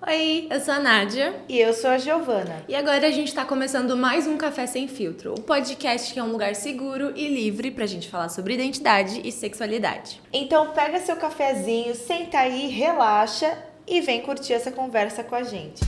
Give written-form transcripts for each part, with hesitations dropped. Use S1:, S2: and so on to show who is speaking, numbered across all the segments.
S1: Oi, eu sou a Nádia.
S2: E eu sou a Giovana.
S1: E agora a gente está começando mais um Café Sem Filtro, o podcast que é um lugar seguro e livre pra gente falar sobre identidade e sexualidade.
S2: Então pega seu cafezinho, senta aí, relaxa e vem curtir essa conversa com a gente.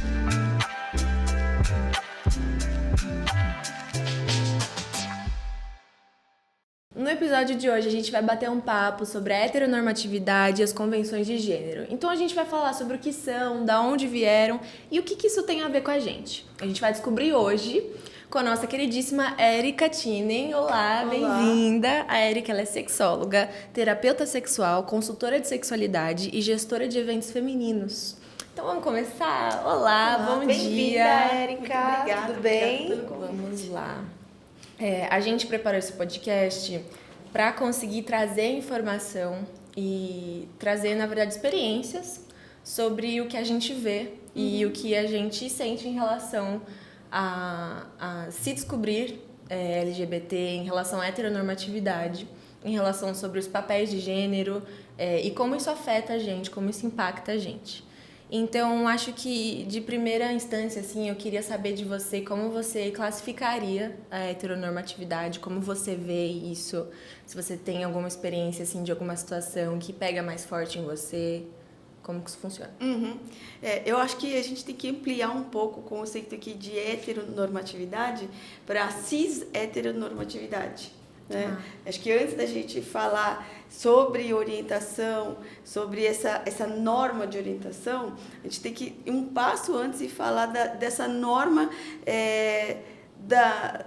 S1: No episódio de hoje a gente vai bater um papo sobre a heteronormatividade e as convenções de gênero. Então a gente vai falar sobre o que são, da onde vieram e o que isso tem a ver com a gente. A gente vai descobrir hoje com a nossa queridíssima Érica Tinen. Olá, bem-vinda! A Érica, ela é sexóloga, terapeuta sexual, consultora de sexualidade e gestora de eventos femininos. Então vamos começar? Olá, bom
S2: bem-vinda,
S1: dia!
S2: Érica.
S3: Obrigada,
S2: Tudo bem?
S3: obrigada pelo convite.
S1: Vamos lá. A gente preparou esse podcast para conseguir trazer informação e trazer, na verdade, experiências sobre o que a gente vê e o que a gente sente em relação a se descobrir LGBT, em relação à heteronormatividade, em relação sobre os papéis de gênero e como isso afeta a gente, como isso impacta a gente. Então, acho que de primeira instância, assim, eu queria saber de você como você classificaria a heteronormatividade, como você vê isso, se você tem alguma experiência, assim, de alguma situação que pega mais forte em você, como que isso funciona?
S3: Eu acho que a gente tem que ampliar um pouco o conceito aqui de heteronormatividade para cis-heteronormatividade. Né? Acho que antes da gente falar sobre orientação, sobre essa norma de orientação, a gente tem que ir um passo antes e falar dessa norma da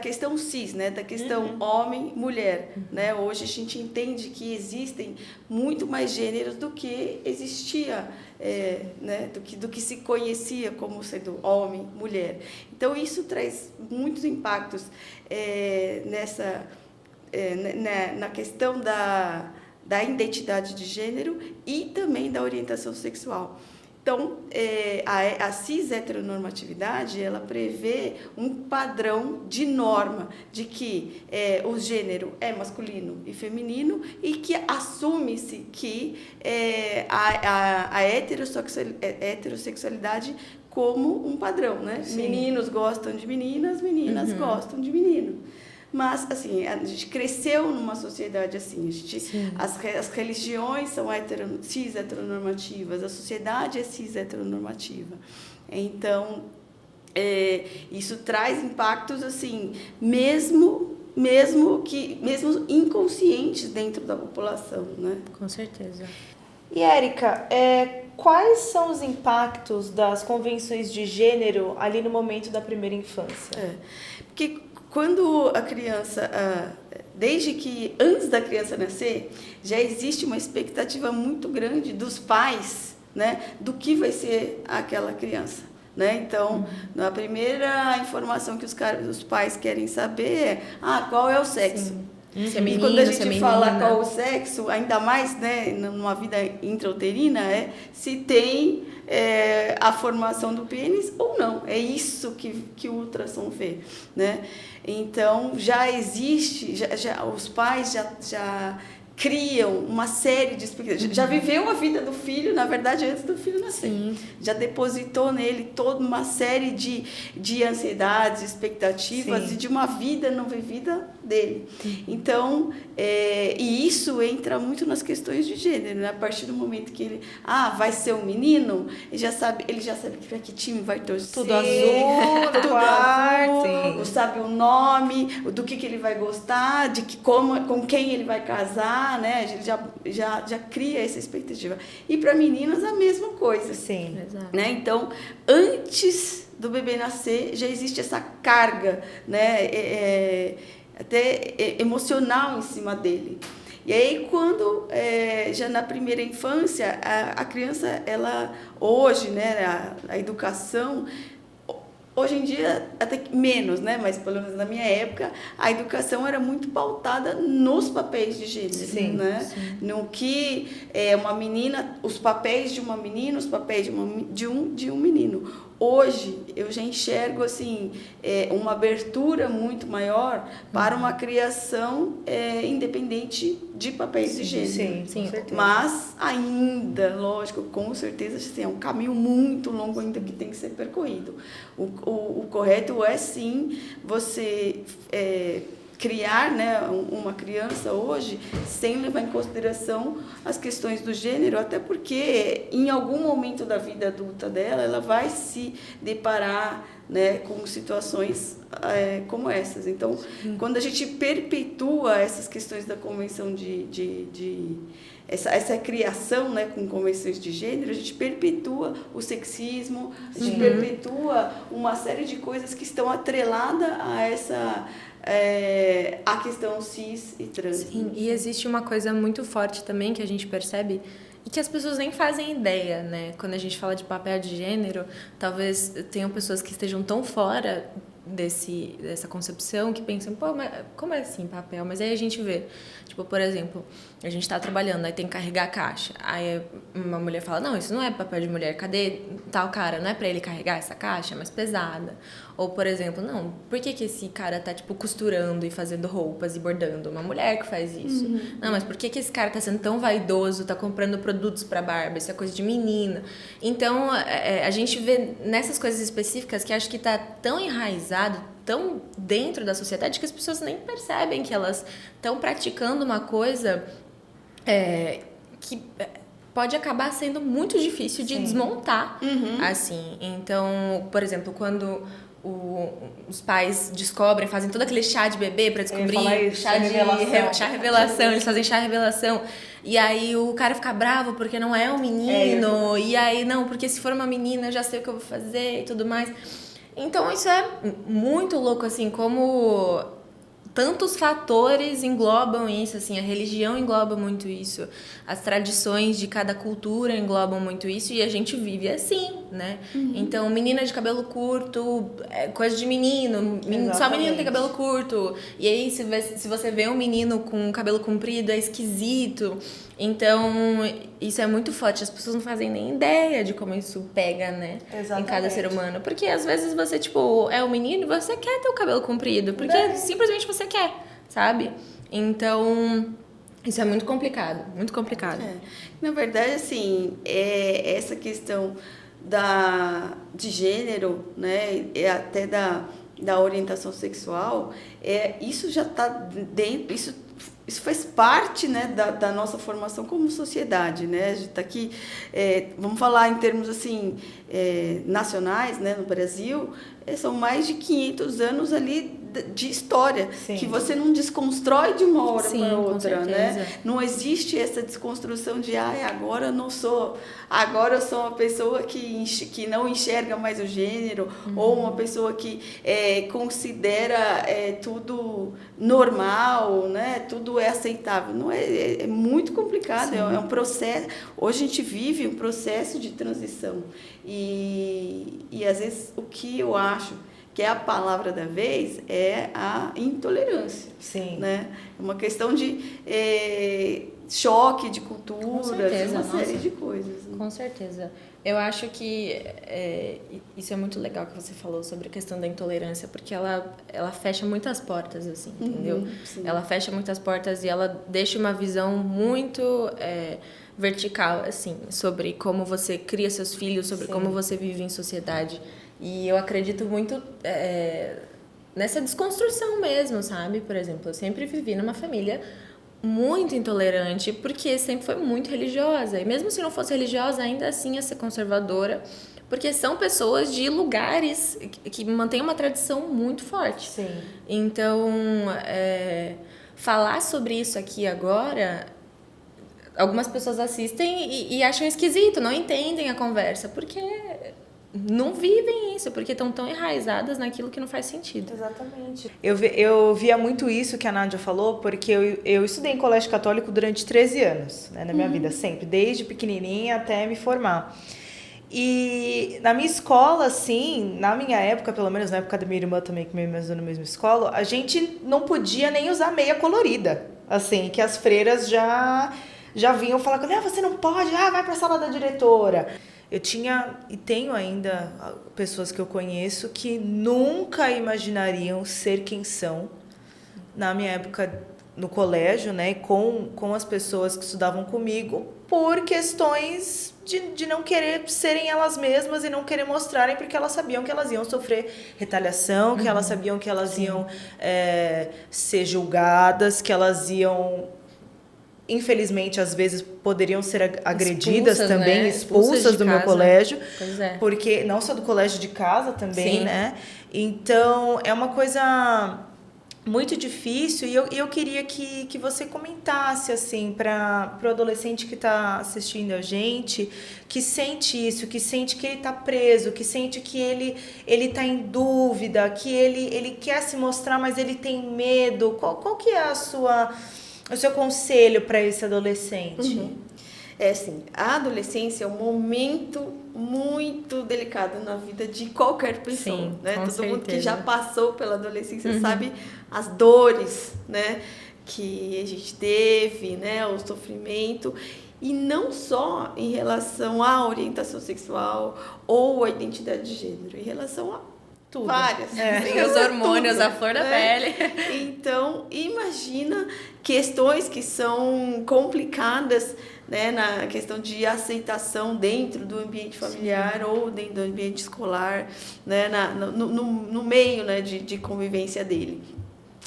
S3: questão cis, né? Da questão homem-mulher. Né? Hoje a gente entende que existem muito mais gêneros do que existia, né? do que se conhecia como sendo homem-mulher. Então, isso traz muitos impactos na questão da identidade de gênero e também da orientação sexual. Então, a cis-heteronormatividade, ela prevê um padrão de norma de que o gênero é masculino e feminino e que assume-se que a heterossexualidade como um padrão, né?
S1: Sim.
S3: Meninos gostam de meninas, meninas gostam de menino. Mas, assim, a gente cresceu numa sociedade assim. As religiões são cis-heteronormativas, a sociedade é cis-heteronormativa. Então, isso traz impactos, assim, mesmo inconscientes dentro da população, né?
S1: Com certeza.
S2: E Érica, quais são os impactos das convenções de gênero ali no momento da primeira infância?
S3: Porque quando a criança, desde que antes da criança nascer, já existe uma expectativa muito grande dos pais, né, do que vai ser aquela criança. Né? Então, a primeira informação que os pais querem saber é qual é o sexo.
S1: Se é menino,
S3: e quando a
S1: se é
S3: gente
S1: menina.
S3: fala qual o sexo, ainda mais, né, numa vida intrauterina, se tem a formação do pênis ou não. É isso que o ultrassom vê. Né? Então, já existe, os pais já criam uma série de expectativas. Já viveu a vida do filho, na verdade, antes do filho nascer.
S1: Sim.
S3: Já depositou nele toda uma série de ansiedades, expectativas.
S2: Sim.
S3: E de uma vida não vivida dele. Então, e isso entra muito nas questões de gênero. Né? A partir do momento que ele vai ser um menino, ele já sabe para que time vai torcer.
S2: Tudo azul,
S3: tudo
S2: quarto.
S3: azul, sabe o nome, do que ele vai gostar, com quem ele vai casar. Né? Ele já cria essa expectativa. E para meninas a mesma coisa.
S2: Sim.
S1: Exato.
S3: Né? Então, antes do bebê nascer, já existe essa carga, né? Até emocional em cima dele. E aí, quando já na primeira infância, a criança, ela hoje, né, a educação Hoje em dia, até que menos, né? Mas pelo menos na minha época, a educação era muito pautada nos papéis de gênero,
S2: Sim,
S3: né?
S2: sim.
S3: No que é uma menina, os papéis de uma menina, os papéis de um menino. Hoje, eu já enxergo, assim, uma abertura muito maior para uma criação independente de papéis de gênero.
S2: Sim,
S1: Sim.
S2: com certeza.
S3: Mas ainda, lógico, com certeza, assim, é um caminho muito longo ainda que tem que ser percorrido. O correto é, sim, você criar, né, uma criança hoje sem levar em consideração as questões do gênero, até porque em algum momento da vida adulta dela, ela vai se deparar, né, com situações como essas. Então, quando a gente perpetua essas questões da convenção essa criação, né, com convenções de gênero, a gente perpetua o sexismo, a gente perpetua uma série de coisas que estão atreladas a essa a questão cis e trans.
S1: Sim, e existe uma coisa muito forte também que a gente percebe e que as pessoas nem fazem ideia, né? Quando a gente fala de papel de gênero, talvez tenham pessoas que estejam tão fora dessa concepção que pensam, pô, mas como é assim papel? Mas aí a gente vê, tipo, por exemplo, a gente tá trabalhando, aí tem que carregar a caixa. Aí uma mulher fala, não, isso não é papel de mulher, cadê tal cara? Não é pra ele carregar essa caixa? É mais pesada. Ou, por exemplo, não, por que esse cara tá, tipo, costurando e fazendo roupas e bordando? Uma mulher que faz isso. Não, mas por que esse cara tá sendo tão vaidoso, tá comprando produtos pra barba? Isso é coisa de menina. Então, a gente vê nessas coisas específicas que acho que tá tão enraizado, tão dentro da sociedade, que as pessoas nem percebem que elas estão praticando uma coisa que pode acabar sendo muito difícil de desmontar, assim. Então, por exemplo, quando os pais descobrem, fazem todo aquele chá de bebê para descobrir,
S2: isso, chá
S1: revelação, eles fazem chá revelação, e aí o cara fica bravo porque não é um menino, e aí não, porque se for uma menina eu já sei o que eu vou fazer e tudo mais. Então isso é muito louco, assim, como tantos fatores englobam isso, assim, a religião engloba muito isso, as tradições de cada cultura englobam muito isso, e a gente vive assim, né? Então, menina de cabelo curto é coisa de menino, só menino tem cabelo curto, e aí se você vê um menino com cabelo comprido é esquisito. Então, isso é muito forte, as pessoas não fazem nem ideia de como isso pega, né?
S2: Exatamente.
S1: Em cada ser humano, porque às vezes você, tipo, é um menino e você quer ter o cabelo comprido, porque simplesmente você quer, sabe? Então, isso é muito complicado, muito complicado.
S3: Na verdade, assim, essa questão de gênero, né, até da orientação sexual, isso já está dentro, isso faz parte, né, da nossa formação como sociedade, né? A gente está aqui, vamos falar em termos assim nacionais, né, no Brasil, são mais de 500 anos ali de história,
S2: Sim.
S3: que você não desconstrói de uma hora para outra, né?
S1: certeza.
S3: Não existe essa desconstrução de agora eu sou uma pessoa que não enxerga mais o gênero, ou uma pessoa que considera tudo normal, né? Tudo é aceitável. Não é muito complicado, é um processo. Hoje a gente vive um processo de transição e às vezes o que eu acho que é a palavra da vez é a intolerância.
S2: Sim.
S3: Né? É uma questão de choque de cultura,
S1: Com certeza,
S3: uma série
S1: nossa.
S3: de coisas.
S1: Com certeza. Eu acho que isso é muito legal que você falou sobre a questão da intolerância, porque ela fecha muitas portas, assim, entendeu?
S3: Sim.
S1: Ela fecha muitas portas e ela deixa uma visão muito vertical, assim, sobre como você cria seus filhos, sobre como você vive em sociedade. E eu acredito muito nessa desconstrução mesmo, sabe? Por exemplo, eu sempre vivi numa família muito intolerante, porque sempre foi muito religiosa. E mesmo se não fosse religiosa, ainda assim ia ser conservadora, porque são pessoas de lugares que mantêm uma tradição muito forte.
S2: Sim.
S1: Então, falar sobre isso aqui agora, algumas pessoas assistem e acham esquisito, não entendem a conversa, porque não vivem isso, porque estão tão enraizadas naquilo que não faz sentido.
S2: Exatamente. Eu via muito isso que a Nádia falou, porque eu estudei em colégio católico durante 13 anos, né, na minha vida, sempre, desde pequenininha até me formar. E na minha escola, assim, na minha época, pelo menos na época da minha irmã também, que minha irmã estudou na mesma escola, a gente não podia nem usar meia colorida. Assim, que as freiras já vinham falar comigo, você não pode, vai pra sala da diretora. Eu tinha e tenho ainda pessoas que eu conheço que nunca imaginariam ser quem são na minha época no colégio, né, com as pessoas que estudavam comigo, por questões de não querer serem elas mesmas e não querer mostrarem, porque elas sabiam que elas iam sofrer retaliação, que elas sabiam que elas iam ser julgadas, que elas iam, infelizmente, às vezes poderiam ser agredidas
S1: expulsas,
S2: também,
S1: né?
S2: Expulsas do meu
S1: casa.
S2: colégio,
S1: Pois é.
S2: porque não só do colégio de casa também,
S1: Sim.
S2: né? Então, é uma coisa muito difícil, e eu queria que você comentasse, assim, para o adolescente que está assistindo a gente, que sente isso, que sente que ele está preso, que sente que ele está em dúvida, que ele quer se mostrar, mas ele tem medo. Qual que é o seu conselho para esse adolescente?
S3: É assim, a adolescência é um momento muito delicado na vida de qualquer pessoa,
S1: Sim,
S3: né?
S1: com
S3: Todo mundo que
S1: certeza.
S3: já passou pela adolescência sabe as dores, né, que a gente teve, né, o sofrimento, e não só em relação à orientação sexual ou à identidade de gênero, em relação a
S2: Tudo.
S3: várias.
S1: Tem os hormônios,
S3: Tudo,
S1: a flor da
S3: né?
S1: pele.
S3: Então, imagina questões que são complicadas, né, na questão de aceitação dentro do ambiente familiar ou dentro do ambiente escolar, né, no meio, né, de convivência dele.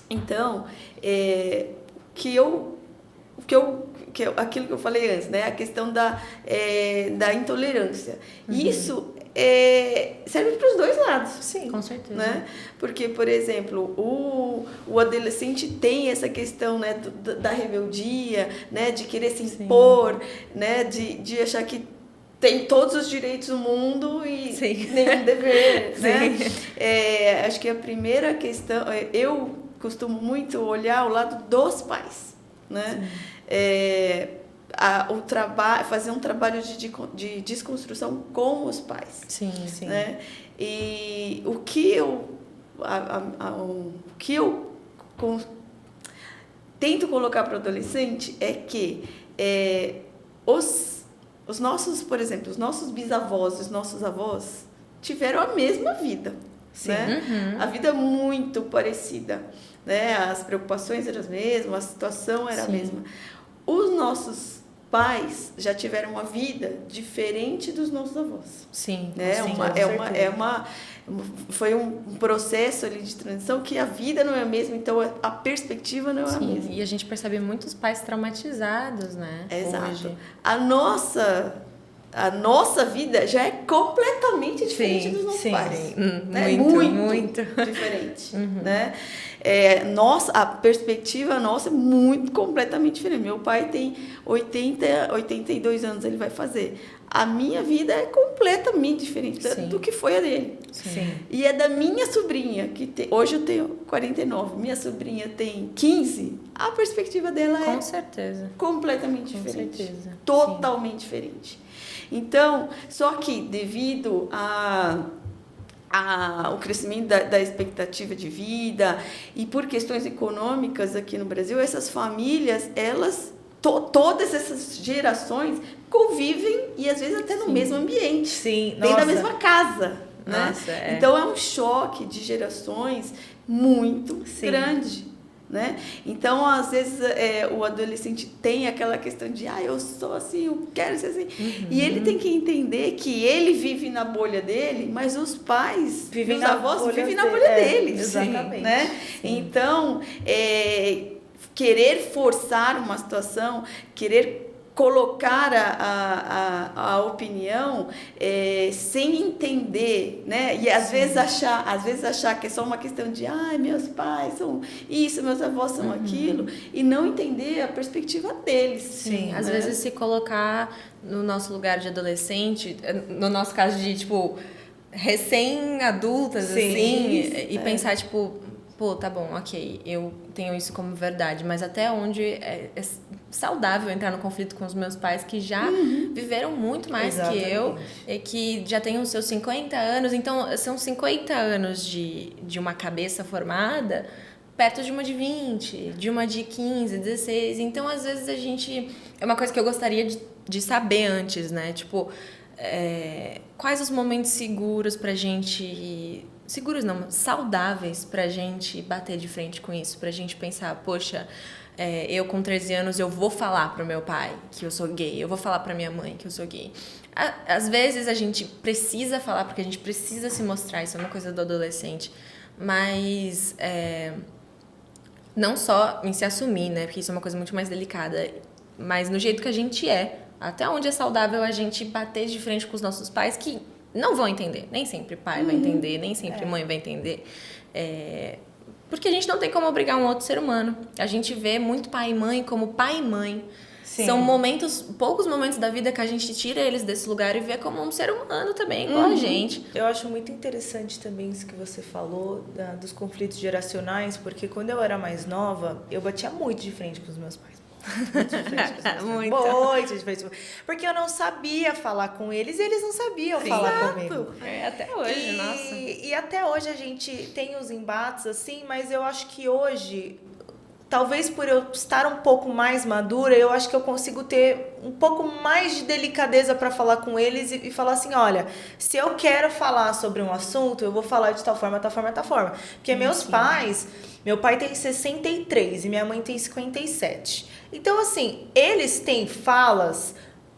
S3: Então, aquilo que eu falei antes, né, a questão da intolerância. Isso serve para os dois lados.
S2: Sim.
S1: Com certeza.
S3: Né? Porque, por exemplo, o adolescente tem essa questão, né, da rebeldia, né, de querer se impor, né, de achar que tem todos os direitos do mundo e nenhum dever. Né? Acho que a primeira questão, eu costumo muito olhar o lado dos pais. Né? Fazer um trabalho de desconstrução com os pais.
S1: Sim.
S3: Né? E o que eu tento colocar para o adolescente é que os nossos, por exemplo, os nossos bisavós, os nossos avós tiveram a mesma vida. Né? A vida é muito parecida. Né? As preocupações eram as mesmas, a situação era a mesma. Os nossos pais já tiveram uma vida diferente dos nossos avós.
S1: Sim.
S3: Né? Foi um processo ali de transição que a vida não é a mesma, então a perspectiva não é a mesma.
S1: E a gente percebe muitos pais traumatizados, né?
S3: Exato.
S1: Hoje.
S3: A nossa vida já é completamente diferente dos nossos pais. Né? Muito diferente. Né? A perspectiva nossa é completamente diferente. Meu pai tem 82 anos, ele vai fazer. A minha vida é completamente diferente do que foi a dele.
S2: Sim.
S3: E é da minha sobrinha, hoje eu tenho 49, minha sobrinha tem 15, a perspectiva dela
S1: Com certeza.
S3: completamente diferente.
S1: Com certeza.
S3: Totalmente diferente. Então, só que devido o crescimento da expectativa de vida e por questões econômicas aqui no Brasil, essas famílias, elas, todas essas gerações convivem e às vezes até no mesmo ambiente, dentro da mesma casa. Né? Então é um choque de gerações muito grande. Né? Então, às vezes, o adolescente tem aquela questão de eu sou assim, eu quero ser assim. E ele tem que entender que ele vive na bolha dele, mas os pais, os avós, vivem na bolha deles.
S2: Exatamente.
S3: Né? Então, querer forçar uma situação, querer colocar a opinião sem entender, né? E às vezes achar que é só uma questão de meus pais são isso, meus avós são aquilo, e não entender a perspectiva deles.
S1: Sim, às vezes se colocar no nosso lugar de adolescente, no nosso caso de, tipo, recém-adultas, assim, e pensar, tipo, pô, tá bom, ok, eu tenho isso como verdade, mas até onde saudável entrar no conflito com os meus pais, que já viveram muito mais que eu, e que já têm os seus 50 anos. Então, são 50 anos de uma cabeça formada perto de uma de 20, de uma de 15, 16. Então, às vezes, a gente... É uma coisa que eu gostaria de saber antes, né? Tipo, quais os momentos seguros pra gente... Seguros não, saudáveis pra gente bater de frente com isso, pra gente pensar, poxa, eu com 13 anos eu vou falar pro meu pai que eu sou gay, eu vou falar pra minha mãe que eu sou gay. Às vezes a gente precisa falar porque a gente precisa se mostrar, isso é uma coisa do adolescente, mas não só em se assumir, né, porque isso é uma coisa muito mais delicada, mas no jeito que a gente até onde é saudável a gente bater de frente com os nossos pais que não vão entender. Nem sempre pai vai entender, nem sempre mãe vai entender. Porque a gente não tem como obrigar um outro ser humano. A gente vê muito pai e mãe como pai e mãe. Sim. São poucos momentos da vida que a gente tira eles desse lugar e vê como um ser humano também, igual a gente.
S2: Eu acho muito interessante também isso que você falou dos conflitos geracionais, porque quando eu era mais nova, eu batia muito de frente com os meus pais. Muito diferente. Porque eu não sabia falar com eles e eles não sabiam falar comigo.
S1: Até hoje, nossa.
S2: E até hoje a gente tem os embates assim, mas eu acho que hoje, talvez por eu estar um pouco mais madura, eu acho que eu consigo ter um pouco mais de delicadeza para falar com eles e falar assim, olha, se eu quero falar sobre um assunto, eu vou falar de tal forma, tal forma, tal forma. Porque meus pais, meu pai tem 63 e minha mãe tem 57. Então, assim, eles têm falas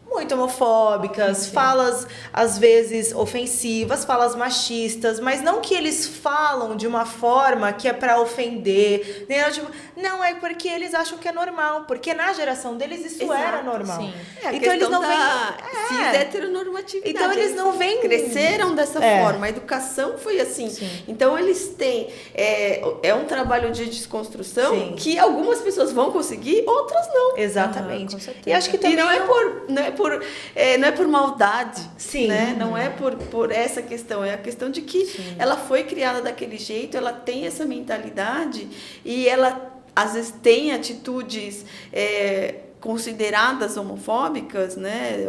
S2: muito homofóbicas, falas, às vezes, ofensivas, falas machistas, mas não que eles falam de uma forma que é pra ofender, né? Tipo, não, é porque eles acham que é normal, porque na geração deles isso era normal.
S3: Sim.
S2: Então eles não vêm...
S3: Cis-heteronormatividade.
S2: Então eles não vêm...
S3: Cresceram dessa forma, a educação foi assim. Sim. Então eles têm... É um trabalho de desconstrução que algumas pessoas vão conseguir, outras não.
S2: Exatamente. E acho que também...
S3: não é por maldade, né? Não é por essa questão, é a questão de que ela foi criada daquele jeito, ela tem essa mentalidade e ela às vezes tem atitudes consideradas homofóbicas, né?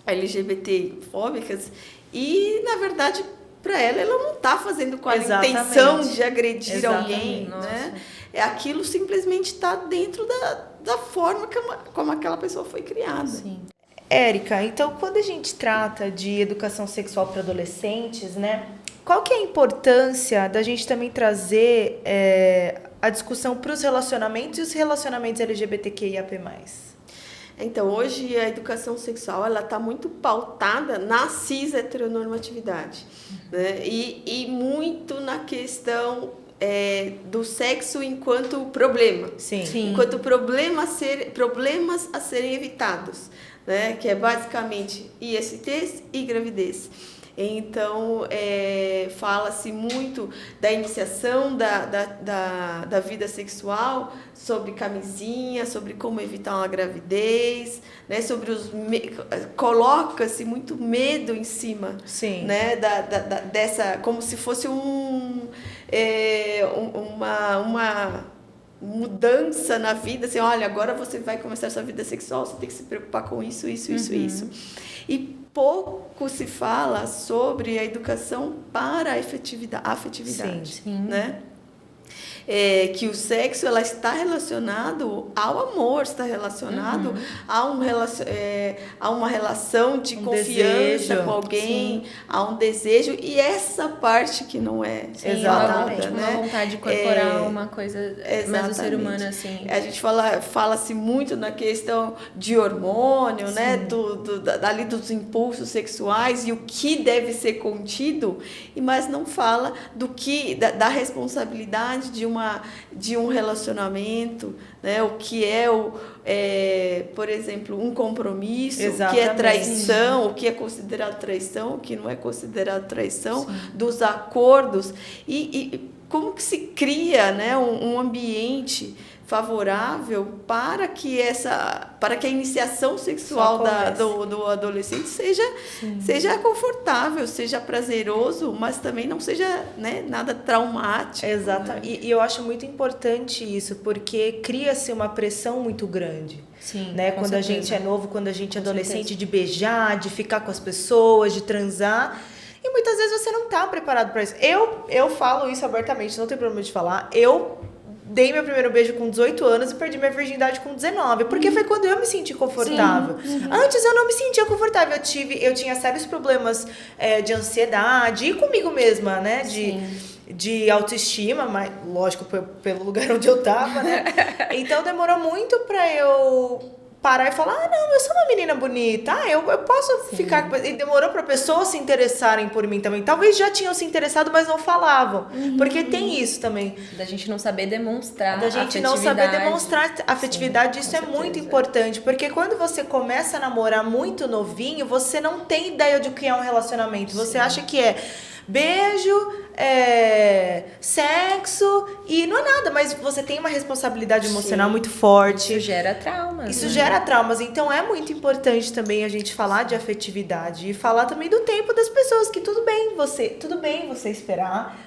S3: LGBT-fóbicas e na verdade para ela não está fazendo com a intenção de agredir alguém, né? Aquilo simplesmente está dentro da forma como aquela pessoa foi criada.
S2: Sim. Érica, então quando a gente trata de educação sexual para adolescentes, né, qual que é a importância da gente também trazer a discussão para os relacionamentos e os relacionamentos LGBTQIAP+.
S3: Então, hoje a educação sexual ela está muito pautada na cis-heteronormatividade, né? E muito na questão do sexo enquanto problema.
S2: Sim.
S3: Enquanto problemas a serem evitados, né? Que é basicamente ISTs e gravidez. Então, fala-se muito da iniciação da vida sexual, sobre camisinha, sobre como evitar uma gravidez, né? Sobre coloca-se muito medo em cima, né? Dessa, como se fosse uma mudança na vida, assim, olha, agora você vai começar a sua vida sexual, você tem que se preocupar com isso. E pouco se fala sobre a educação para a afetividade, né? Que o sexo ela está relacionado ao amor, está relacionado a uma relação de confiança com alguém, a um desejo, e essa parte que não é
S1: exatamente, né? Uma vontade corporal, uma coisa mais do ser humano, assim.
S3: A gente fala-se muito na questão de hormônio, né? Dali dos impulsos sexuais e o que deve ser contido, mas não fala da responsabilidade de um relacionamento, né? O que por exemplo, um compromisso, o que é traição, o que é considerado traição, o que não é considerado traição, dos acordos e como que se cria, né, um ambiente favorável para que a iniciação sexual do adolescente seja confortável, seja prazeroso, mas também não seja, né, nada traumático.
S2: Exatamente.
S3: Né?
S2: E eu acho muito importante isso, porque cria-se uma pressão muito grande.
S1: Sim,
S2: né? Quando
S1: certeza.
S2: a gente é novo, quando a gente é adolescente,
S1: certeza.
S2: de beijar, de ficar com as pessoas, de transar. E muitas vezes você não está preparado para isso. Eu falo isso abertamente, não tem problema de falar. Eu dei meu primeiro beijo com 18 anos e perdi minha virgindade com 19. Porque foi quando eu me senti confortável. Antes eu não me sentia confortável. Eu tinha sérios problemas de ansiedade e comigo mesma, né? De autoestima, mas lógico, pelo lugar onde eu tava, né? Então demorou muito pra eu parar e falar, não, eu sou uma menina bonita, eu posso ficar... E demorou para pessoas se interessarem por mim também. Talvez já tinham se interessado, mas não falavam. Porque tem isso também.
S1: Da gente não saber demonstrar
S2: Da gente não saber demonstrar afetividade, isso é muito importante. Porque quando você começa a namorar muito novinho, você não tem ideia de o que é um relacionamento. Você acha que é beijo, sexo e não é nada, mas você tem uma responsabilidade emocional muito forte.
S1: Isso gera traumas.
S2: Isso gera traumas, então é muito importante também a gente falar de afetividade e falar também do tempo das pessoas, que tudo bem você esperar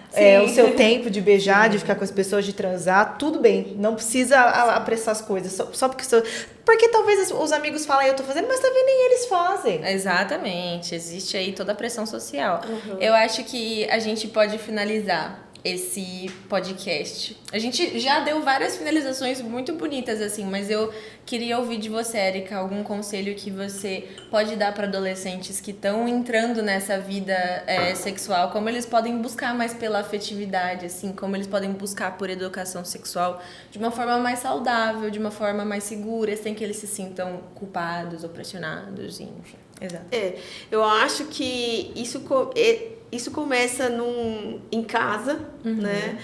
S2: o seu tempo de beijar, de ficar com as pessoas, de transar, tudo bem, não precisa apressar as coisas, só porque talvez os amigos falam, eu tô fazendo, mas talvez nem eles fazem.
S1: Exatamente, existe aí toda a pressão social. Eu acho que a gente pode finalizar esse podcast. A gente já deu várias finalizações muito bonitas, assim, mas eu queria ouvir de você, Érica, algum conselho que você pode dar para adolescentes que estão entrando nessa vida sexual, como eles podem buscar mais pela afetividade, assim, como eles podem buscar por educação sexual de uma forma mais saudável, de uma forma mais segura, sem que eles se sintam culpados ou pressionados, enfim.
S2: Exato.
S3: Eu acho que isso começa em casa, né?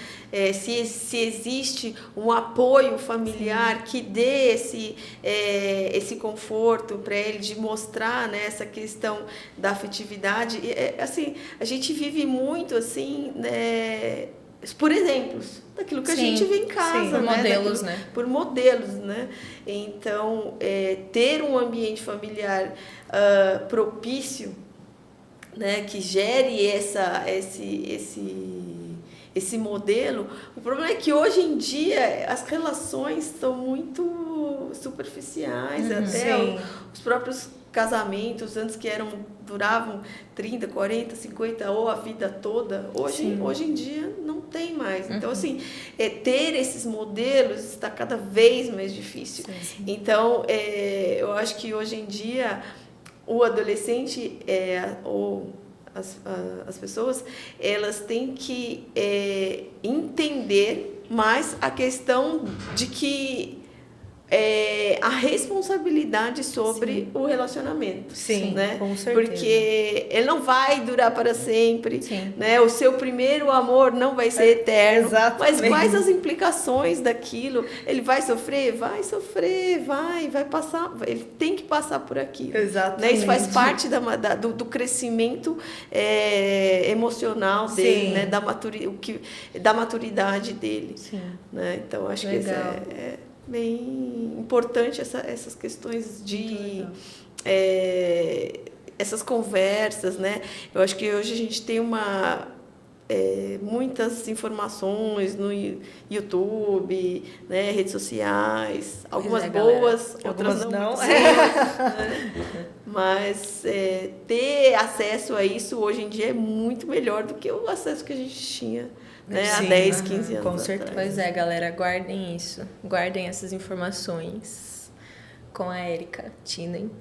S3: Se existe um apoio familiar que dê esse conforto para ele, de mostrar, né, essa questão da afetividade. Assim, a gente vive muito assim, né, por exemplos daquilo que a gente vê em casa,
S1: por
S3: né?
S1: modelos, né?
S3: Por modelos, né? Então, ter um ambiente familiar propício, né, que gere esse modelo. O problema é que hoje em dia as relações são muito superficiais, até os próprios casamentos, antes que duravam 30, 40, 50 ou a vida toda, hoje em dia não tem mais. Então, assim, ter esses modelos está cada vez mais difícil. Então, eu acho que hoje em dia o adolescente ou as pessoas, elas têm que entender mais a questão de que a responsabilidade sobre o relacionamento.
S2: Sim,
S3: né?
S2: Com certeza.
S3: Porque ele não vai durar para sempre, né? O seu primeiro amor não vai ser eterno.
S2: Exatamente.
S3: Mas quais as implicações daquilo? Ele vai sofrer? Vai sofrer, vai passar. Ele tem que passar por aquilo.
S2: Exatamente.
S3: Né? Isso faz parte do crescimento emocional dele, né? Da maturidade dele.
S1: Sim.
S3: Né? Então, acho que isso é bem importante, essas questões de essas conversas, né? Eu acho que hoje a gente tem muitas informações no YouTube, né? Redes sociais, algumas boas, outras não. Né? Mas ter acesso a isso hoje em dia é muito melhor do que o acesso que a gente tinha, né, há 10, 15 anos
S2: com certeza.
S3: atrás.
S1: Pois galera, guardem isso. Guardem essas informações com a Érica Tinen.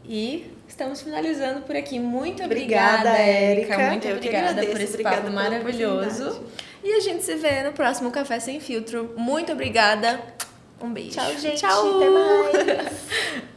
S1: E estamos finalizando por aqui. Muito obrigada, Érica. Muito obrigada por esse papo maravilhoso. E a gente se vê no próximo Café Sem Filtro. Muito obrigada. Um beijo.
S2: Tchau, gente.
S1: Tchau.
S2: Até mais.